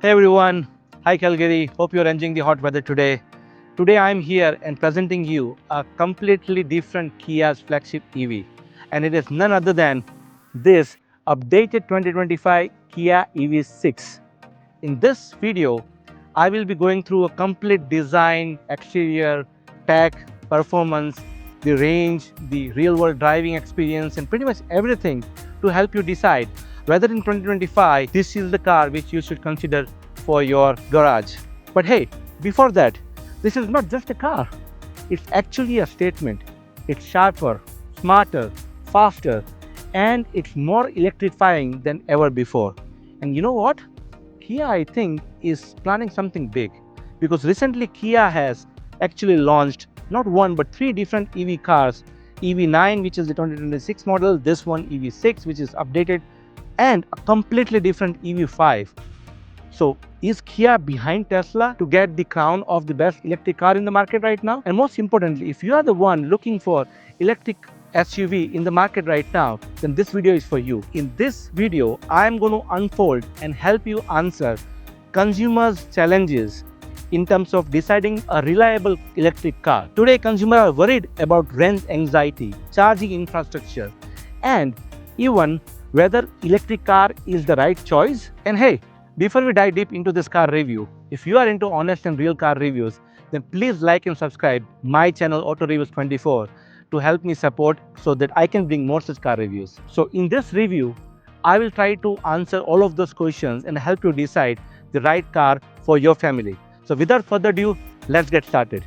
Hey everyone, hi Calgary, hope you're enjoying the hot weather today. Today I'm here and presenting you a completely different Kia's flagship EV, and it is none other than this updated 2025 Kia EV6. In this video, I will be going through a complete design, exterior, tech, performance, the range, the real-world driving experience, and pretty much everything to help you decide whether in 2025 this is the car which you should consider for your garage. But hey, before that, this is not just a car. It's actually a statement. It's sharper, smarter, faster, and it's more electrifying than ever before. And you know what? Kia, I think, is planning something big because recently Kia has actually launched not one but three different EV cars. EV9, which is the 2026 model, this one EV6, which is updated, and a completely different EV5. So is Kia behind Tesla to get the crown of the best electric car in the market right now? And most importantly, if you are the one looking for electric SUV in the market right now, then this video is for you. In this video, I am going to unfold and help you answer consumers' challenges in terms of deciding a reliable electric car. Today, consumers are worried about range anxiety, charging infrastructure, and even whether electric car is the right choice. And hey, before we dive deep into this car review, if you are into honest and real car reviews, then please like and subscribe my channel Auto Reviews 24 to help me support so that I can bring more such car reviews. So in this review, I will try to answer all of those questions and help you decide the right car for your family. So without further ado, let's get started.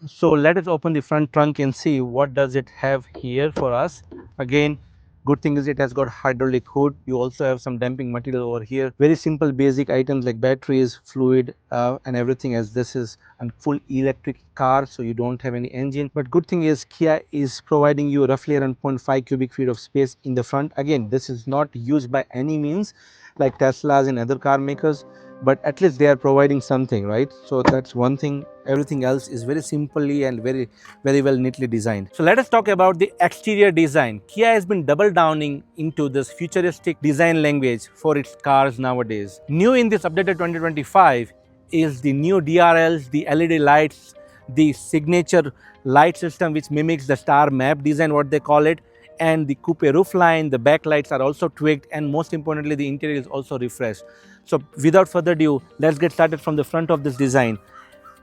So let us open the front trunk and see what does it have here for us. Again, good thing is it has got hydraulic hood. You also have some damping material over here. Very simple basic items like batteries, fluid, and everything, as this is a full electric car, so you don't have any engine. But good thing is Kia is providing you roughly around 0.5 cubic feet of space in the front. Again, this is not used by any means like Teslas and other car makers, but at least they are providing something, right? So that's one thing. Everything else is very simply and very well neatly designed. So let us talk about the exterior design. Kia has been double downing into this futuristic design language for its cars nowadays. New in this updated 2025 is the new DRLs, the LED lights, the signature light system which mimics the star map design, what they call it, and the coupe roofline. The backlights are also tweaked, and most importantly, the interior is also refreshed. So without further ado, let's get started from the front of this design.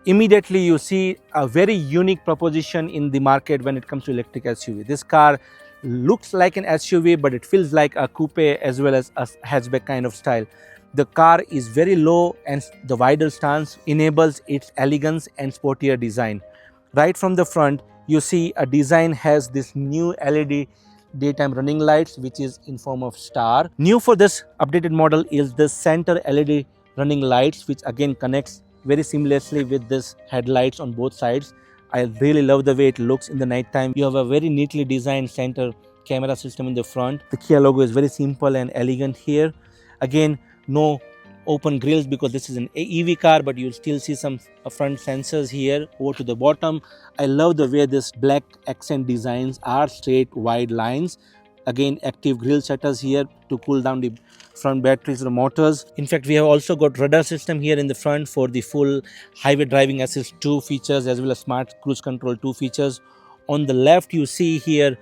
Immediately you see a very unique proposition in the market when it comes to electric SUV. This car looks like an SUV, but it feels like a coupe as well as a hatchback kind of style. The car is very low and the wider stance enables its elegance and sportier design. Right from the front, you see a design has this new LED daytime running lights which is in form of star. New for this updated model is the center LED running lights, which again connects very seamlessly with this headlights on both sides. I really love the way it looks in the night time. You have a very neatly designed center camera system in the front. The Kia logo is very simple and elegant here. Again, no open grills because this is an EV car, but you'll still see some front sensors here over to the bottom. I love the way this black accent designs are straight wide lines. Again, active grille shutters here to cool down the front batteries or motors. In fact, we have also got radar system here in the front for the full highway driving assist 2 features as well as smart cruise control 2 features. On the left, you see here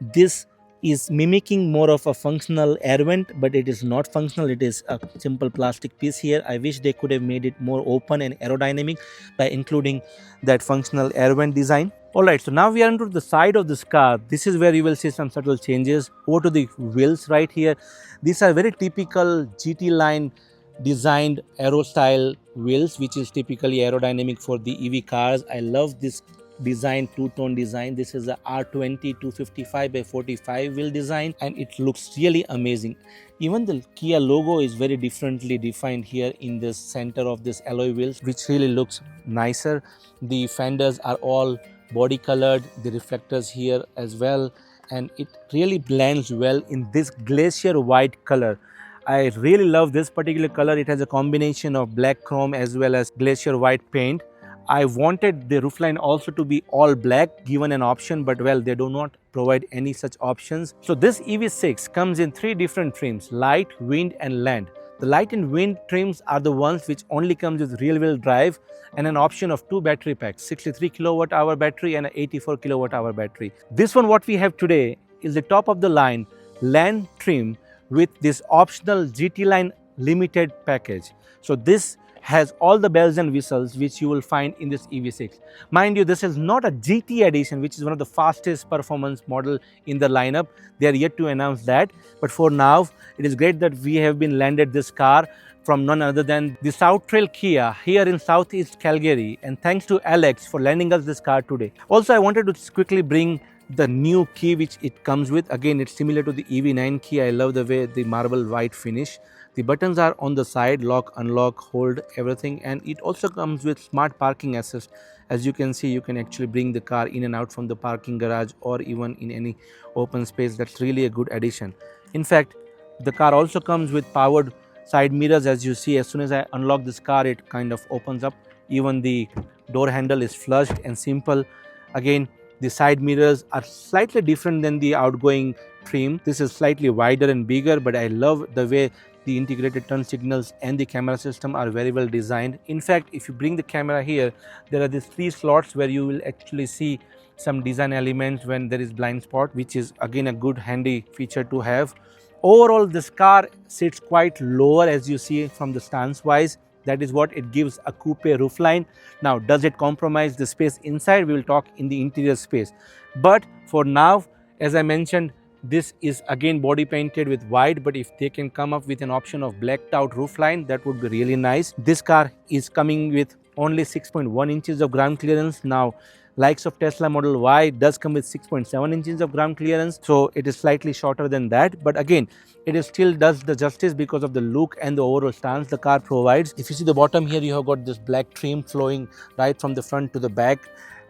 this is mimicking more of a functional air vent, but it is not functional. It is a simple plastic piece here. I wish they could have made it more open and aerodynamic by including that functional air vent design. Alright, so now we are onto the side of this car. This is where you will see some subtle changes. Over to the wheels right here. These are very typical GT line designed aero style wheels, which is typically aerodynamic for the EV cars. I love this design, two-tone design. This is a R20 255 by 45 wheel design, and it looks really amazing. Even the Kia logo is very differently defined here in the center of this alloy wheels, which really looks nicer. The fenders are all body colored, the reflectors here as well, and it really blends well in this glacier white color. I really love this particular color. It has a combination of black chrome as well as glacier white paint. I wanted the roofline also to be all black, given an option, but well, they do not provide any such options. So this EV6 comes in 3 different trims: light, wind and land. The light and wind trims are the ones which only comes with rear wheel drive and an option of 2 battery packs, 63 kilowatt hour battery and an 84 kilowatt hour battery. This one what we have today is the top of the line land trim with this optional GT line limited package. So this has all the bells and whistles which you will find in this EV6. Mind you, this is not a GT edition, which is one of the fastest performance model in the lineup. They are yet to announce that, but for now it is great that we have been landed this car from none other than the South Trail Kia here in Southeast Calgary, and thanks to Alex for lending us this car today. Also, I wanted to quickly bring the new key which it comes with. Again, it's similar to the EV9 key. I love the way the marble white finish. The buttons are on the side, lock, unlock, hold, everything, and it also comes with smart parking assist. As you can see, you can actually bring the car in and out from the parking garage or even in any open space. That's really a good addition. In fact, the car also comes with powered side mirrors. As you see, as soon as I unlock this car, it kind of opens up. Even the door handle is flushed and simple. Again, the side mirrors are slightly different than the outgoing trim. This is slightly wider and bigger, but I love the way the integrated turn signals and the camera system are very well designed. In fact, if you bring the camera here, there are these 3 slots where you will actually see some design elements when there is blind spot, which is again a good handy feature to have. Overall, this car sits quite lower, as you see from the stance wise. That is what it gives a coupe roofline. Now, does it compromise the space inside? We will talk in the interior space. But for now, as I mentioned, this is again body painted with white, but if they can come up with an option of blacked out roofline, that would be really nice. This car is coming with only 6.1 inches of ground clearance. Now, likes of Tesla Model Y does come with 6.7 inches of ground clearance, so it is slightly shorter than that, but again, it is still does the justice because of the look and the overall stance the car provides. If you see the bottom here, you have got this black trim flowing right from the front to the back,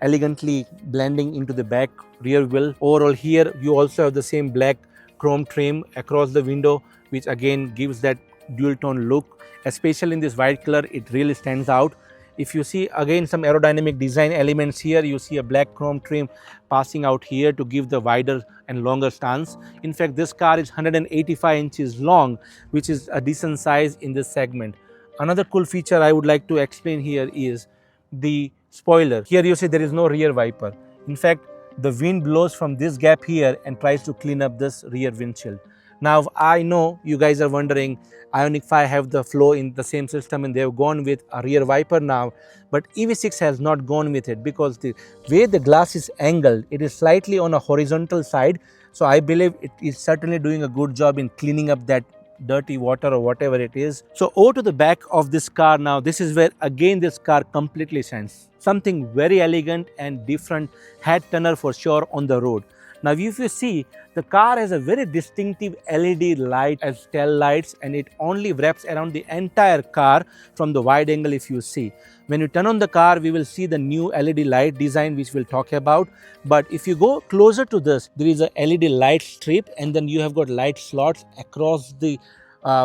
elegantly blending into the back rear wheel. Overall here, you also have the same black chrome trim across the window, which again gives that dual tone look. Especially in this white color, it really stands out. If you see again some aerodynamic design elements here, you see a black chrome trim passing out here to give the wider and longer stance. In fact, this car is 185 inches long, which is a decent size in this segment. Another cool feature I would like to explain here is the spoiler. Here you see there is no rear wiper. In fact, the wind blows from this gap here and tries to clean up this rear windshield. Now, I know you guys are wondering, Ioniq 5 have the flow in the same system and they have gone with a rear wiper now, but EV6 has not gone with it because the way the glass is angled, it is slightly on a horizontal side. So I believe it is certainly doing a good job in cleaning up that dirty water or whatever it is. So over to the back of this car now. This is where again this car completely shines. Something very elegant and different head turner for sure on the road. Now if you see, the car has a very distinctive LED light as tail lights, and it only wraps around the entire car from the wide angle. If you see, when you turn on the car, we will see the new LED light design which we'll talk about. But if you go closer to this, there is a LED light strip, and then you have got light slots across the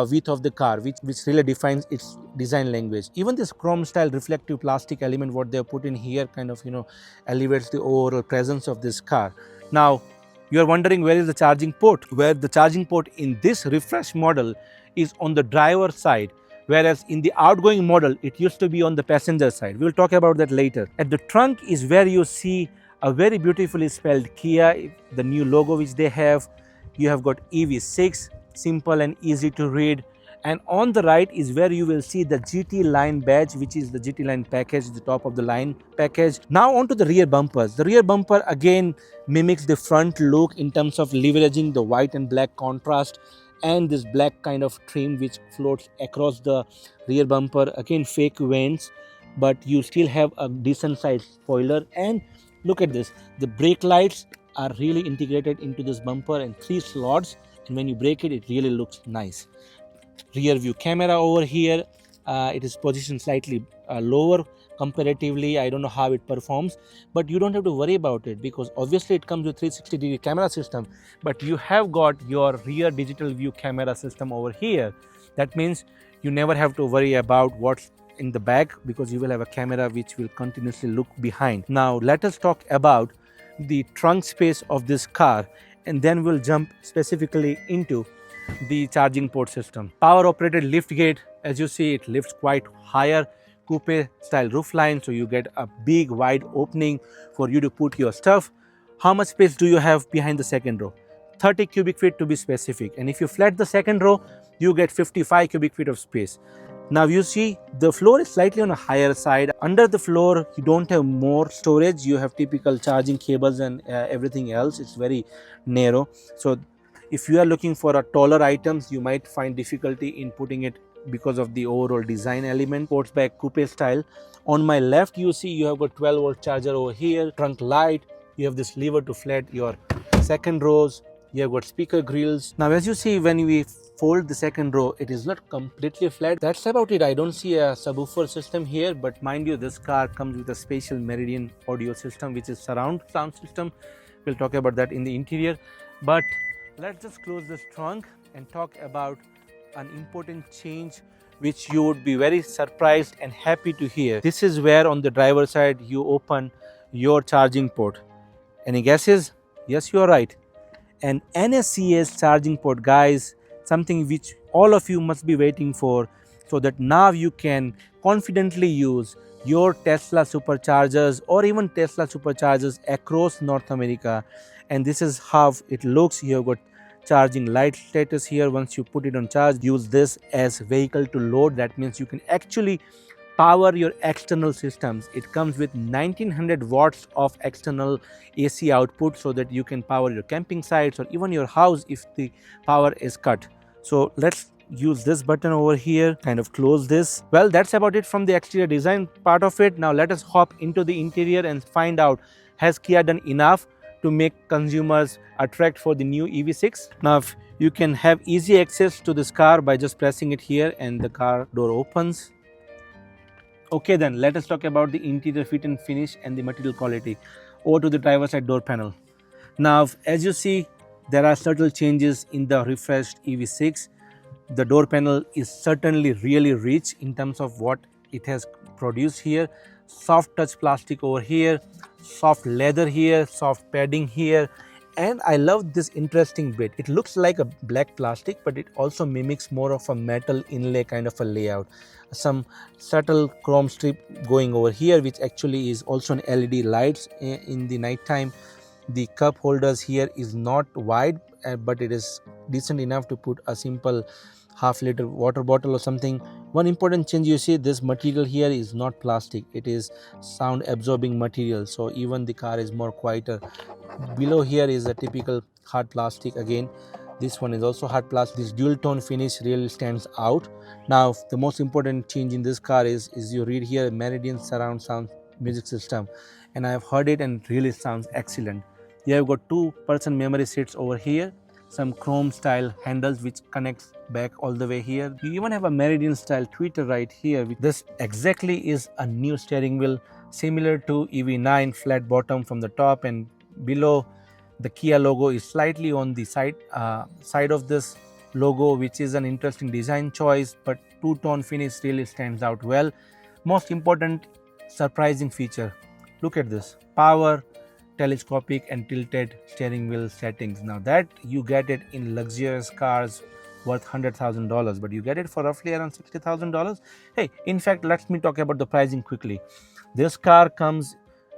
width of the car, which really defines its design language. Even this chrome style reflective plastic element what they have put in here kind of elevates the overall presence of this car. Now you are wondering where is the charging port? Where the charging port in this refresh model is on the driver side, whereas in the outgoing model it used to be on the passenger side. We will talk about that later. At the trunk is where you see a very beautifully spelled Kia, the new logo which they have. You have got EV6, simple and easy to read. And on the right is where you will see the GT line badge, which is the GT line package, the top of the line package. Now onto the rear bumpers. The rear bumper again mimics the front look in terms of leveraging the white and black contrast and this black kind of trim which floats across the rear bumper. Again, fake vents, but you still have a decent sized spoiler. And look at this, the brake lights are really integrated into this bumper and 3 slots, and when you brake it, it really looks nice. Rear view camera over here, it is positioned slightly lower comparatively. I don't know how it performs, but you don't have to worry about it because obviously it comes with 360-degree camera system, but you have got your rear digital view camera system over here. That means you never have to worry about what's in the back, because you will have a camera which will continuously look behind. Now let us talk about the trunk space of this car, and then we'll jump specifically into the charging port system. Power operated lift gate, as you see, it lifts quite higher, coupe style roofline, so you get a big wide opening for you to put your stuff. How much space do you have behind the second row? 30 cubic feet to be specific, and if you flat the second row, you get 55 cubic feet of space. Now you see the floor is slightly on a higher side. Under the floor you don't have more storage, you have typical charging cables and everything else. It's very narrow, so if you are looking for a taller items, you might find difficulty in putting it because of the overall design element. Sportsback coupe style. On my left, you see you have a 12-volt charger over here, trunk light. You have this lever to flat your second rows. You have got speaker grills. Now, as you see, when we fold the second row, it is not completely flat. That's about it. I don't see a subwoofer system here, but mind you, this car comes with a special Meridian audio system, which is surround sound system. We'll talk about that in the interior, but let's just close this trunk and talk about an important change which you would be very surprised and happy to hear. This is where on the driver's side you open your charging port. Any guesses? Yes, you are right. An NSCS charging port, guys, something which all of you must be waiting for, so that now you can confidently use your Tesla superchargers or even Tesla superchargers across North America. And this is how it looks. You have got charging light status here. Once you put it on charge, use this as vehicle to load. That means you can actually power your external systems. It comes with 1900 watts of external AC output, so that you can power your camping sites or even your house if the power is cut. So let's use this button over here, kind of close this. Well, that's about it from the exterior design part of it. Now let us hop into the interior and find out, has Kia done enough to make consumers attract for the new EV6? Now you can have easy access to this car by just pressing it here and the car door opens. Okay, then let us talk about the interior fit and finish and the material quality. Over to the driver's side door panel. Now as you see, there are subtle changes in the refreshed EV6. The door panel is certainly really rich in terms of what it has produced here. Soft touch plastic over here, soft leather here, soft padding here, and I love this interesting bit. It looks like a black plastic, but it also mimics more of a metal inlay kind of a layout. Some subtle chrome strip going over here, which actually is also an LED lights in the night time. The cup holders here is not wide, but it is decent enough to put a simple half-liter water bottle or something. One important change, you see this material here is not plastic, it is sound absorbing material, so even the car is more quieter. Below here is a typical hard plastic. Again, this one is also hard plastic. This dual tone finish really stands out. Now the most important change in this car is you read here Meridian surround sound music system, and I have heard it and it really sounds excellent. You have got 2-person memory seats over here, some chrome style handles which connects back all the way here. You even have a Meridian style tweeter right here. This exactly is a new steering wheel, similar to EV9, flat bottom from the top, and below the Kia logo is slightly on the side of this logo, which is an interesting design choice, but two-tone finish really stands out well. Most important surprising feature, look at this, power, telescopic and tilted steering wheel settings. Now that you get it in luxurious cars worth $100,000, but you get it for roughly around $60,000. Hey, in fact, let me talk about the pricing quickly. This car comes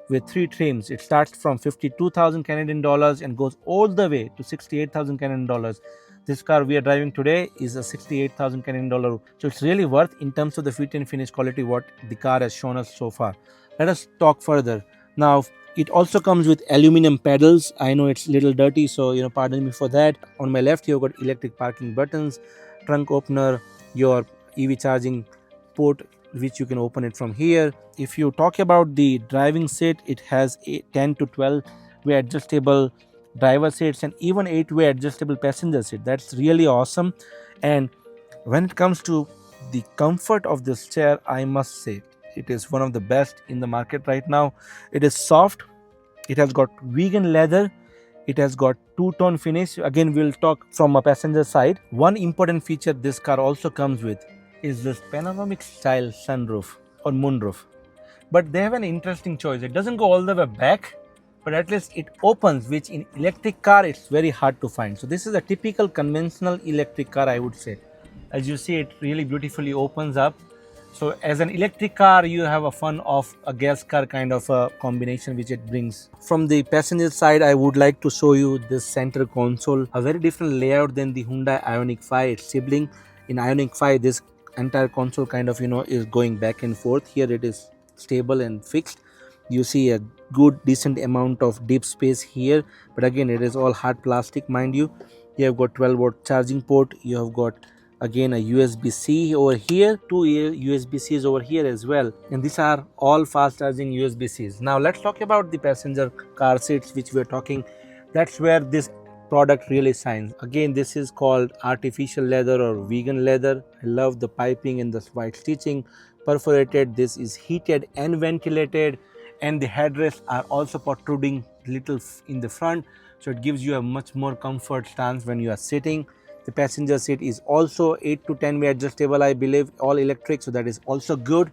with 3 trims. It starts from 52,000 Canadian dollars and goes all the way to 68,000 Canadian dollars. This car we are driving today is a 68,000 Canadian dollar. So it's really worth in terms of the fit and finish quality what the car has shown us so far. Let us talk further. Now, it also comes with aluminum pedals. I know it's a little dirty, so pardon me for that. On my left, you've got electric parking buttons, trunk opener, your EV charging port, which you can open it from here. If you talk about the driving seat, it has a 10 to 12 way adjustable driver seats and even 8-way adjustable passenger seat. That's really awesome. And when it comes to the comfort of this chair, I must say it is one of the best in the market right now. It is soft, it has got vegan leather, it has got two-tone finish. Again, we'll talk from a passenger side. One important feature this car also comes with, is this panoramic style sunroof or moonroof. But they have an interesting choice. It doesn't go all the way back, but at least it opens, which in electric car it's very hard to find. So this is a typical conventional electric car, I would say. As you see, it really beautifully opens up. So as an electric car, you have a fun of a gas car kind of a combination which it brings. From the passenger side, I would like to show you this center console, a very different layout than the Hyundai Ioniq 5, its sibling. In Ioniq 5, this entire console kind of is going back and forth. Here it is stable and fixed. You see a good decent amount of deep space here, but again it is all hard plastic, mind you. You have got 12-volt charging port. You have got again a USB-C over here, two USB-Cs over here as well, and these are all fast charging USB-Cs. Now let's talk about the passenger car seats which we are talking. That's where this product really shines. Again, this is called artificial leather or vegan leather. I love the piping and the white stitching, perforated. This is heated and ventilated, and the headrests are also protruding little in the front, so it gives you a much more comfort stance when you are sitting. The passenger seat is also 8 to 10 way adjustable, I believe, all electric, so that is also good.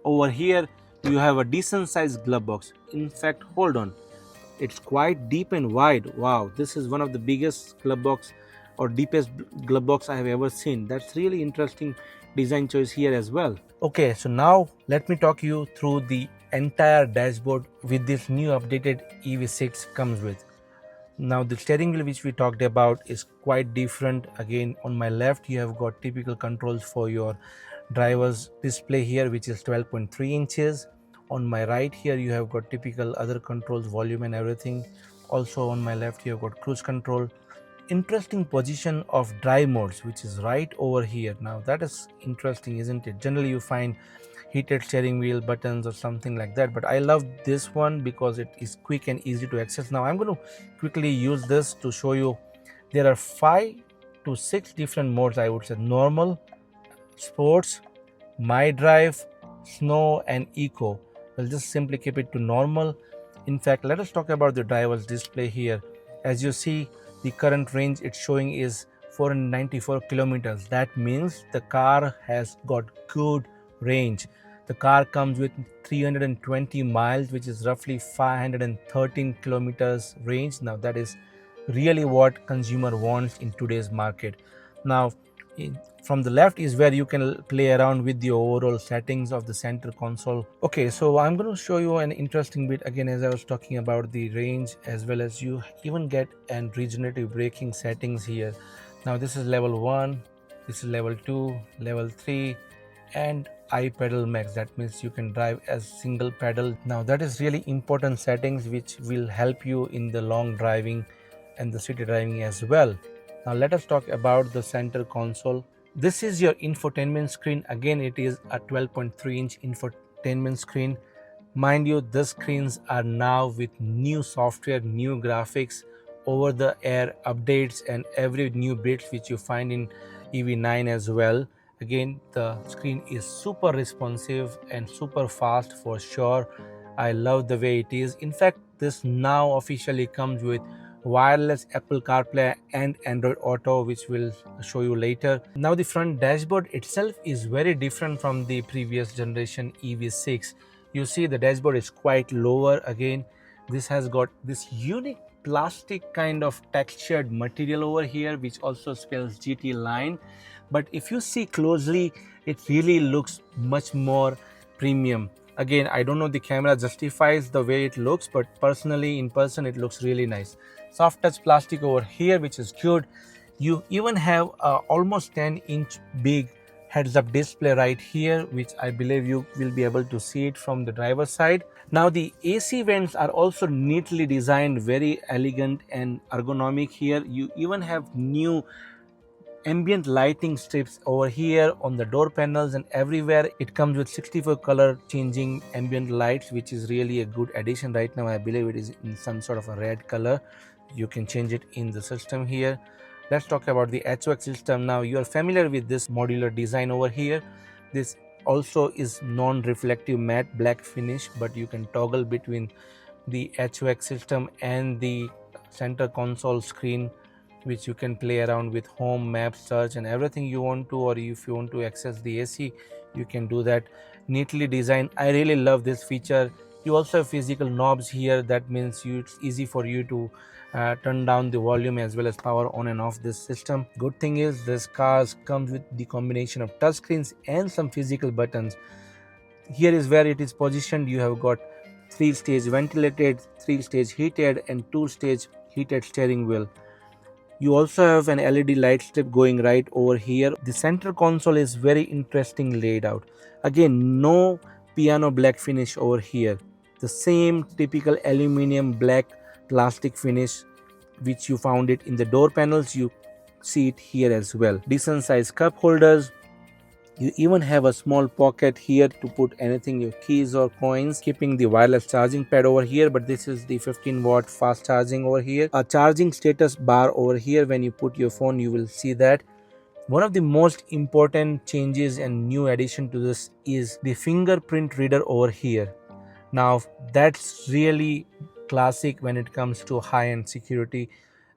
Over here you have a decent sized glove box. In fact, hold on, it's quite deep and wide. Wow, this is one of the biggest glove box or deepest glove box I have ever seen. That's really interesting design choice here as well. Okay, so now let me talk you through the entire dashboard with this new updated EV6 comes with. Now the steering wheel which we talked about is quite different. Again, on my left you have got typical controls for your driver's display here, which is 12.3 inches. On my right here you have got typical other controls, volume and everything. Also on my left you have got cruise control. Interesting position of drive modes, which is right over here. Now that is interesting, isn't it? Generally you find heated steering wheel buttons or something like that, but I love this one because it is quick and easy to access. Now I'm going to quickly use this to show you. There are 5 to 6 different modes, I would say: normal, sports, my drive, snow and eco. We'll just simply keep it to normal. In fact, let us talk about the driver's display here. As you see, the current range it's showing is 494 kilometers. That means the car has got good range. The car comes with 320 miles, which is roughly 513 kilometers range. Now that is really what consumer wants in today's market. Now from the left is where you can play around with the overall settings of the center console. Okay, so I'm going to show you an interesting bit again. As I was talking about the range, as well as you even get an regenerative braking settings here. Now this is level 1, this is level 2, level 3, and I pedal max. That means you can drive as single pedal. Now that is really important settings which will help you in the long driving and the city driving as well. Now let us talk about the center console. This is your infotainment screen. Again, it is a 12.3 inch infotainment screen. Mind you, the screens are now with new software, new graphics, over the air updates and every new bits which you find in EV9 as well. Again, the screen is super responsive and super fast for sure. I love the way it is. In fact, this now officially comes with wireless Apple CarPlay and Android Auto, which we'll show you later. Now the front dashboard itself is very different from the previous generation EV6. You see the dashboard is quite lower. Again, this has got this unique plastic kind of textured material over here, which also spells GT line. But if you see closely, it really looks much more premium. Again, I don't know the camera justifies the way it looks, but personally in person it looks really nice. Soft touch plastic over here, which is good. You even have a almost 10-inch big heads-up display right here, which I believe you will be able to see it from the driver's side. Now the AC vents are also neatly designed, very elegant and ergonomic here. You even have new ambient lighting strips over here on the door panels and everywhere. It comes with 64 color changing ambient lights, which is really a good addition. Right now I believe it is in some sort of a red color. You can change it in the system here. Let's talk about the HVAC system. Now you are familiar with this modular design over here. This also is non-reflective matte black finish, but you can toggle between the HVAC system and the center console screen which you can play around with home, maps, search and everything you want to, or if you want to access the AC, you can do that. Neatly designed. I really love this feature. You also have physical knobs here. That means it's easy for you to turn down the volume as well as power on and off this system. Good thing is this car comes with the combination of touchscreens and some physical buttons. Here is where it is positioned. You have got 3-stage ventilated, 3-stage heated and 2-stage heated steering wheel. You also have an LED light strip going right over here. The center console is very interesting laid out. Again, no piano black finish over here. The same typical aluminum black plastic finish which you found it in the door panels, you see it here as well. Decent size cup holders. You even have a small pocket here to put anything, your keys or coins, keeping the wireless charging pad over here, but this is the 15-watt fast charging over here. A charging status bar over here. When you put your phone, you will see that. One of the most important changes and new addition to this is the fingerprint reader over here. Now that's really classic when it comes to high-end security.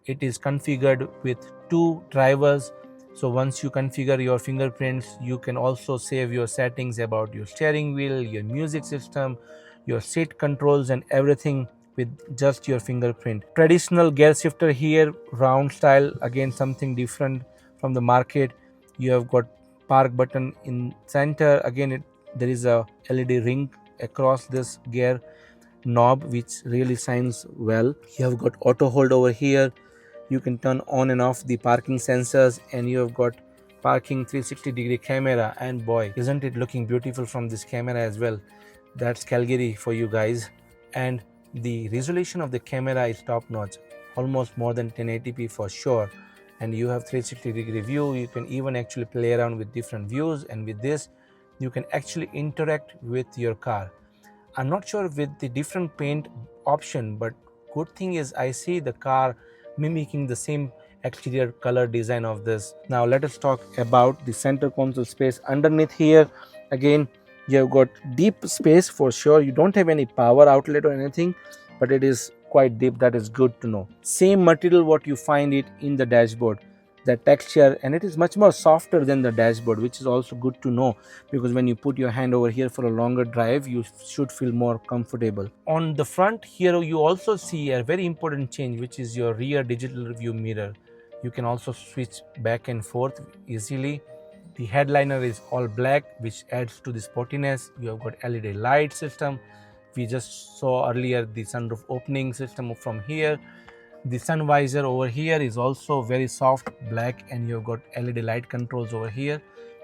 It is configured with 2 drivers. So once you configure your fingerprints, you can also save your settings about your steering wheel, your music system, your seat controls and everything with just your fingerprint. Traditional gear shifter here, round style, again something different from the market. You have got park button in center. Again, there is a LED ring across this gear knob which really shines well. You have got auto hold over here. You can turn on and off the parking sensors, and you have got parking 360-degree camera, and boy, isn't it looking beautiful from this camera as well. That's Calgary for you guys. And the resolution of the camera is top notch, almost more than 1080p for sure. And you have 360-degree view. You can even actually play around with different views, and with this you can actually interact with your car. I'm not sure with the different paint option, but good thing is I see the car mimicking the same exterior color design of this. Now let us talk about the center console space underneath here. Again, you have got deep space for sure. You don't have any power outlet or anything, but it is quite deep. That is good to know. Same material what you find it in the dashboard, the texture, and it is much more softer than the dashboard, which is also good to know, because when you put your hand over here for a longer drive, you should feel more comfortable. On the front here, you also see a very important change, which is your rear digital view mirror. You can also switch back and forth easily. The headliner is all black, which adds to the sportiness. You have got LED light system. We just saw earlier the sunroof opening system from here. The sun visor over here is also very soft black, and you've got LED light controls over here.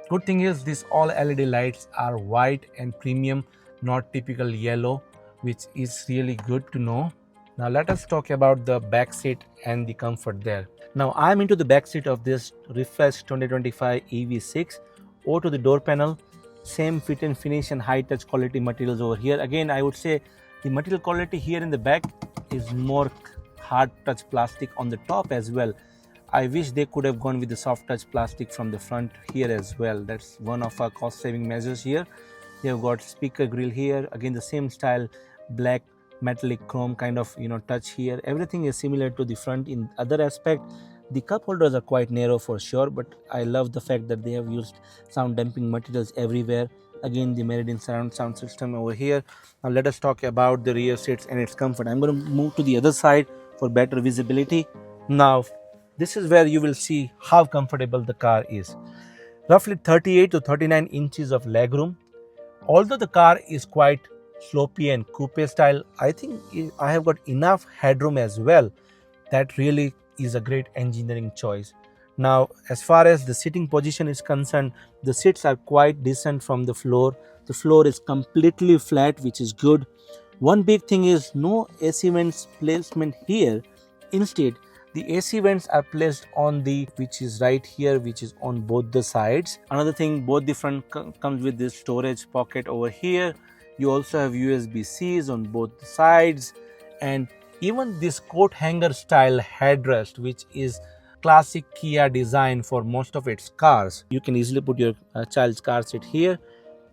Good thing is these all LED lights are white and premium, not typical yellow, which is really good to know. Now let us talk about the back seat and the comfort there. Now I'm into the back seat of this refreshed 2025 EV6. Over to the door panel, same fit and finish and high touch quality materials over here. Again, I would say the material quality here in the back is more hard touch plastic on the top as well. I wish they could have gone with the soft touch plastic from the front here as well. That's one of our cost saving measures here. You have got speaker grill here, again the same style, black metallic chrome kind of touch here. Everything is similar to the front in other aspect. The cup holders are quite narrow for sure, but I love the fact that they have used sound damping materials everywhere. Again, the Meridian surround sound system over here. Now let us talk about the rear seats and its comfort. I'm going to move to the other side for better visibility. Now this is where you will see how comfortable the car is. Roughly 38 to 39 inches of legroom. Although the car is quite slopey and coupe style, I think I have got enough headroom as well. That really is a great engineering choice. Now as far as the sitting position is concerned, the seats are quite decent from the floor. The floor is completely flat, which is good. One big thing is no AC vents placement here. Instead, the AC vents are placed on the, which is right here, which is on both the sides. Another thing, both the front comes with this storage pocket over here. You also have USB-Cs on both sides, and even this coat hanger style headrest, which is classic Kia design for most of its cars. You can easily put your child's car seat here.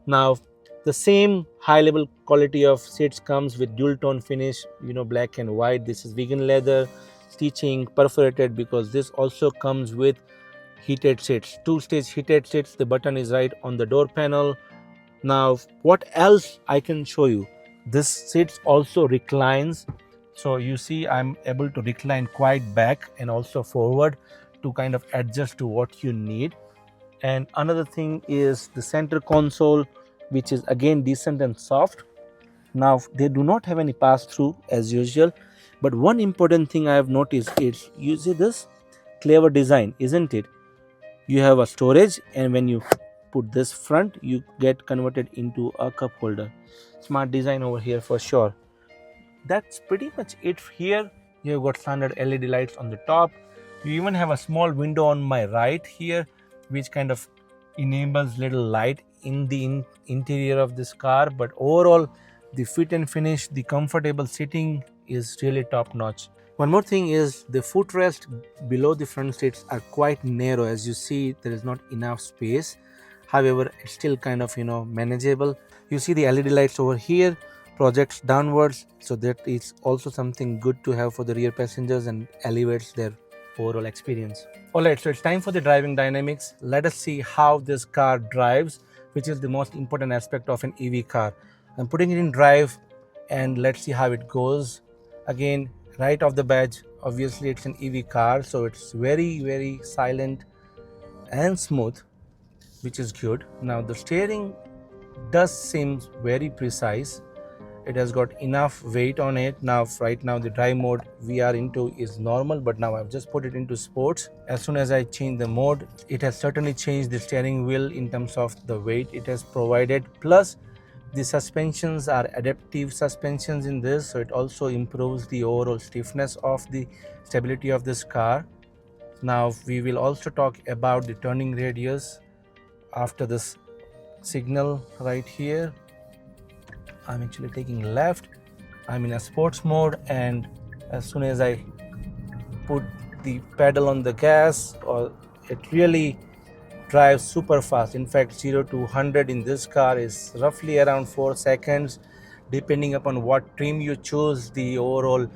Now the same high level quality of seats comes with dual tone finish, black and white. This is vegan leather. stitching perforated, because this also comes with heated seats, 2-stage heated seats. The button is right on the door panel. Now what else I can show you, this seats also reclines, so you see I'm able to recline quite back and also forward to kind of adjust to what you need. And another thing is the center console, which is again decent and soft. Now they do not have any pass through as usual, but one important thing I have noticed is, you see this clever design, isn't it? You have a storage, and when you put this front, you get converted into a cup holder. Smart design over here for sure. That's pretty much it here. You have got standard LED lights on the top. You even have a small window on my right here, which kind of enables little light in the interior of this car. But overall, the fit and finish, the comfortable sitting is really top notch. One more thing is the footrest below the front seats are quite narrow. As you see, there is not enough space. However, it's still kind of manageable. You see the LED lights over here projects downwards, so that is also something good to have for the rear passengers and elevates their overall experience. Alright, so it's time for the driving dynamics. Let us see how this car drives, which is the most important aspect of an EV car. I'm putting it in drive and let's see how it goes. Again, right off the badge, obviously it's an EV car, so it's very silent and smooth, which is good. Now the steering does seem very precise. It has got enough weight on it. Now right now the drive mode we are into is normal, but now I've just put it into sports. As soon as I change the mode, it has certainly changed the steering wheel in terms of the weight it has provided. Plus the suspensions are adaptive suspensions in this, so it also improves the overall stiffness of the stability of this car. Now we will also talk about the turning radius after this signal right here. I'm actually taking left. I'm in a sports mode, and as soon as I put the pedal on the gas, it really drives super fast. In fact, 0 to 100 in this car is roughly around 4 seconds. Depending upon what trim you choose, the overall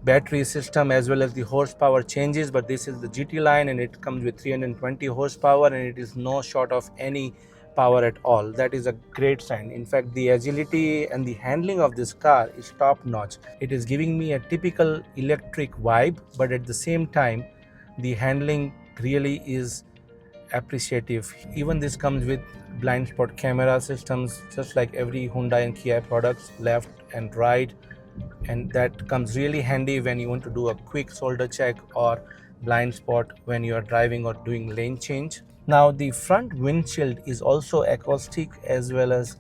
battery system as well as the horsepower changes, but this is the GT line and it comes with 320 horsepower and it is no short of any power at all. That is a great sign. In fact, the agility and the handling of this car is top notch. It is giving me a typical electric vibe, but at the same time the handling really is appreciative. Even this comes with blind spot camera systems, just like every Hyundai and Kia products, left and right, and that comes really handy when you want to do a quick shoulder check or blind spot when you are driving or doing lane change. Now the front windshield is also acoustic as well as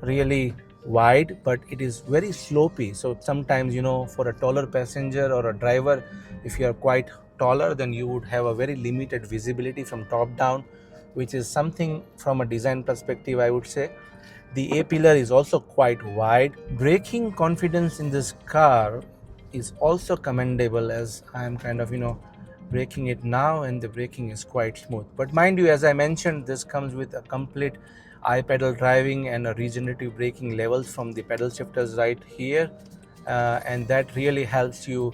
really wide, but it is very slopey, so sometimes for a taller passenger or a driver, if you are quite taller, then you would have a very limited visibility from top down, which is something from a design perspective I would say. The A-pillar is also quite wide. Braking confidence in this car is also commendable, as I am kind of braking it now and the braking is quite smooth. But mind you, as I mentioned, this comes with a complete I-pedal driving and a regenerative braking levels from the pedal shifters right here, and that really helps you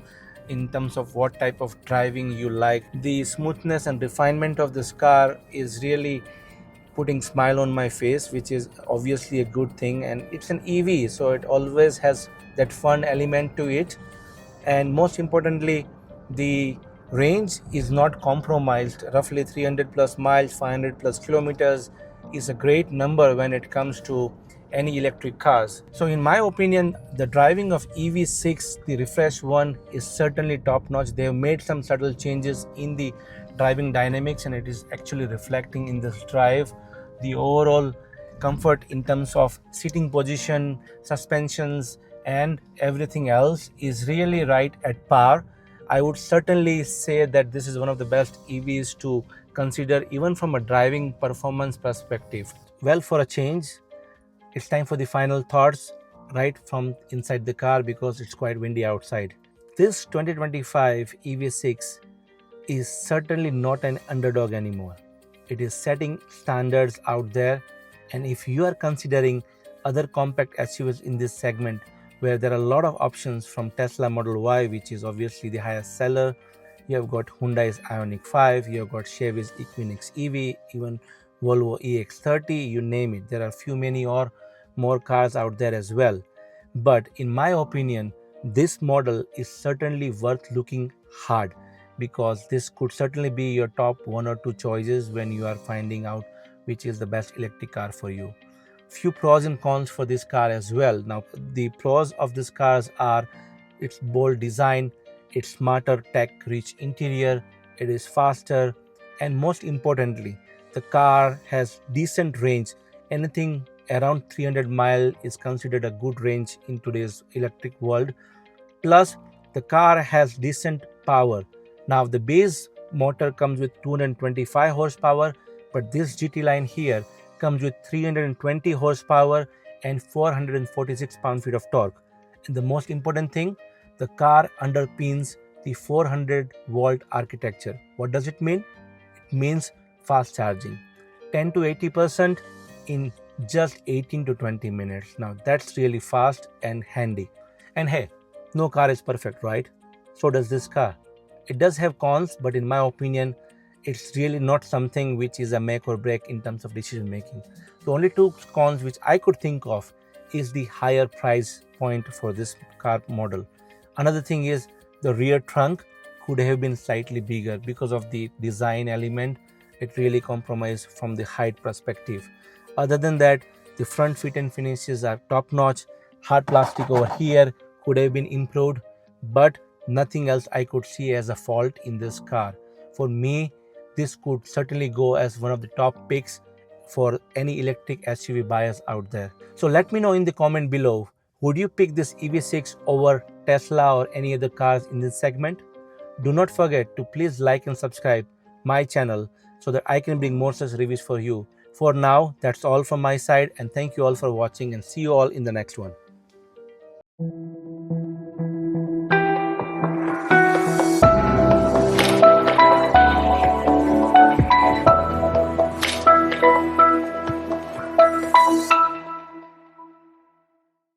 in terms of what type of driving you like. The smoothness and refinement of this car is really putting smile on my face, which is obviously a good thing, and it's an EV, so it always has that fun element to it. And most importantly, the range is not compromised. Roughly 300 plus miles, 500 plus kilometers is a great number when it comes to any electric cars. So in my opinion, the driving of EV6, the refreshed one, is certainly top notch. They have made some subtle changes in the driving dynamics and it is actually reflecting in this drive. The overall comfort in terms of sitting position, suspensions and everything else is really right at par. I would certainly say that this is one of the best EVs to consider even from a driving performance perspective. Well, for a change, it's time for the final thoughts right from inside the car because it's quite windy outside. This 2025 EV6 is certainly not an underdog anymore. It is setting standards out there, and if you are considering other compact SUVs in this segment, where there are a lot of options from Tesla Model Y, which is obviously the highest seller. You have got Hyundai's Ioniq 5, you have got Chevy's Equinox EV, even Volvo EX30, you name it. There are few many or more cars out there as well. But in my opinion, this model is certainly worth looking hard, because this could certainly be your top one or two choices when you are finding out which is the best electric car for you. Few pros and cons for this car as well. Now, the pros of this cars are its bold design, its smarter tech rich interior, it is faster, and most importantly, the car has decent range. Anything around 300 mile is considered a good range in today's electric world. Plus, the car has decent power. Now, the base motor comes with 225 horsepower, but this GT line here comes with 320 horsepower and 446 pound-feet of torque. And the most important thing, the car underpins the 400-volt architecture. What does it mean? It means fast charging, 10 to 80% in just 18 to 20 minutes. Now, that's really fast and handy. And hey, no car is perfect, right? So does this car. It does have cons, but in my opinion, it's really not something which is a make or break in terms of decision making. The only two cons which I could think of is the higher price point for this car model. Another thing is the rear trunk could have been slightly bigger because of the design element. It really compromised from the height perspective. Other than that, the front fit and finishes are top notch. Hard plastic over here could have been improved, but nothing else I could see as a fault in this car. For me, this could certainly go as one of the top picks for any electric SUV buyers out there. So let me know in the comment below, would you pick this EV6 over Tesla or any other cars in this segment? Do not forget to please like and subscribe my channel so that I can bring more such reviews for you. For now, that's all from my side, and thank you all for watching, and see you all in the next one.